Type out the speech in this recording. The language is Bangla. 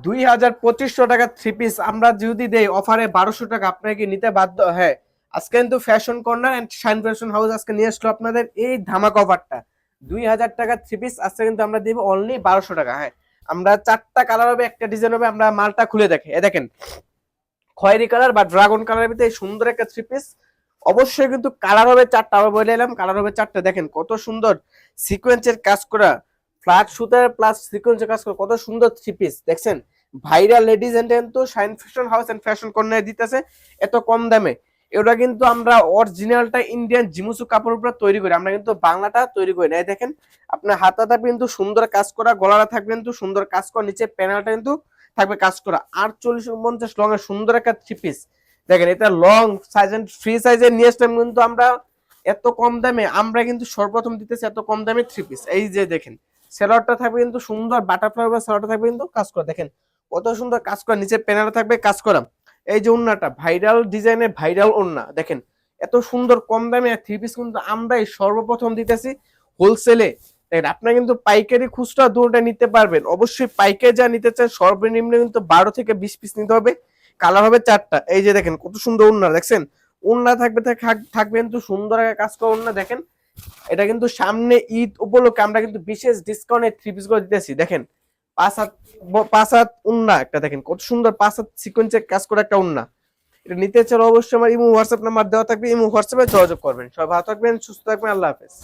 2250 টাকা থ্রি পিস আমরা যদি দেই অফারে 1200 টাকা, আপনাকে কি নিতে বাধ্য? হ্যাঁ, আজকে কিন্তু fashion corner and shine fashion house আজকে নিয়ে আসলো আপনাদের এই ধামাকা অফারটা। 2000 টাকা থ্রি পিস আজকে কিন্তু আমরা দিব অনলি 1200 টাকা। হ্যাঁ, আমরা চারটা কালার হবে, একটা ডিজাইন হবে। আমরা মালটা খুলে দেখে এ দেখেন, খয়েরি কালার বা ড্রাগন কালারের ভিতরে এই সুন্দর একটা থ্রি পিস। অবশ্যই কিন্তু কালার হবে চারটা, আবার বলে এলাম কালার হবে চারটা। দেখেন কত সুন্দর সিকোয়েন্সের কাজ করা, ফ্ল্যাট সুতার প্লাস সিকোয়েন্সের কাজ করা, কত সুন্দর থ্রি পিস দেখছেন। ভাইরাল লেডিস এন্ড তো shine fashion house and fashion corner দিতেছে এত কম দামে। এটা কিন্তু আমরা অরিজিনালটা ইন্ডিয়ান জিমুসু কাপড়ের উপর তৈরি করি, আমরা কিন্তু বাংলাটা তৈরি করি না। এই দেখেন আপনার হাতা থাকবে কিন্তু সুন্দর কাজ করা, গলাটা থাকবে কিন্তু সুন্দর কাজ করা, নিচে প্যানেলটা কিন্তু থাকবে কাজ করা। 48-49 লং এর সুন্দর একটা থ্রি পিস। দেখেন এটা লং সাইজ এন্ড ফ্রি সাইজের নিয়ে আসলাম কিন্তু আমরা এত কম দামে। আমরা কিন্তু সর্বপ্রথম দিতেছি এত কম দামে থ্রি পিস। এই যে দেখেন সেলরটা থাকবে কিন্তু সুন্দর বাটারফ্লাই বা সেলরটা থাকবে কিন্তু কাজ করা, দেখেন কত সুন্দর কাজ করা, নিচে প্যানেলটা থাকবে কাজ করা। এই যে ওন্নাটা ভাইরাল ডিজাইনের ভাইরাল ওন্না, দেখেন এত সুন্দর কম দামে থ্রি পিস কিন্তু আমরাই সর্বপ্রথম দিতেছি হোলসেলে। দেখেন আপনারা কিন্তু পাইকারি খুচরা দুটোটা নিতে পারবেন। অবশ্যই পাইকারি যা নিতে চান সর্বনিম্ন কিন্তু 12 থেকে 20 পিস নিতে হবে। কালার হবে চারটা। এই যে দেখেন কত সুন্দর ওন্না দেখছেন, ওন্না থাকবে থাকবে কিন্তু সুন্দর একটা কাজ করা ওন্না। দেখেন এটা কিন্তু সামনে ঈদ উপলক্ষে আমরা কিন্তু বিশেষ ডিসকাউন্টে থ্রি পিস করে দিতেছি। দেখেন পাঁচ হাত, পাঁচ হাত উন্না একটা, দেখেন কত সুন্দর পাঁচ হাত সিকোয়েন্সের কাজ করা একটা উন্না। এটা নিতে চাইলে অবশ্যই আমার ইমো হোয়াটসঅ্যাপ নাম্বার দেওয়া থাকবে, ইমো হোয়াটসঅ্যাপে যোগাযোগ করবেন। সবাই ভালো থাকবেন, সুস্থ থাকবেন, আল্লাহ হাফেজ।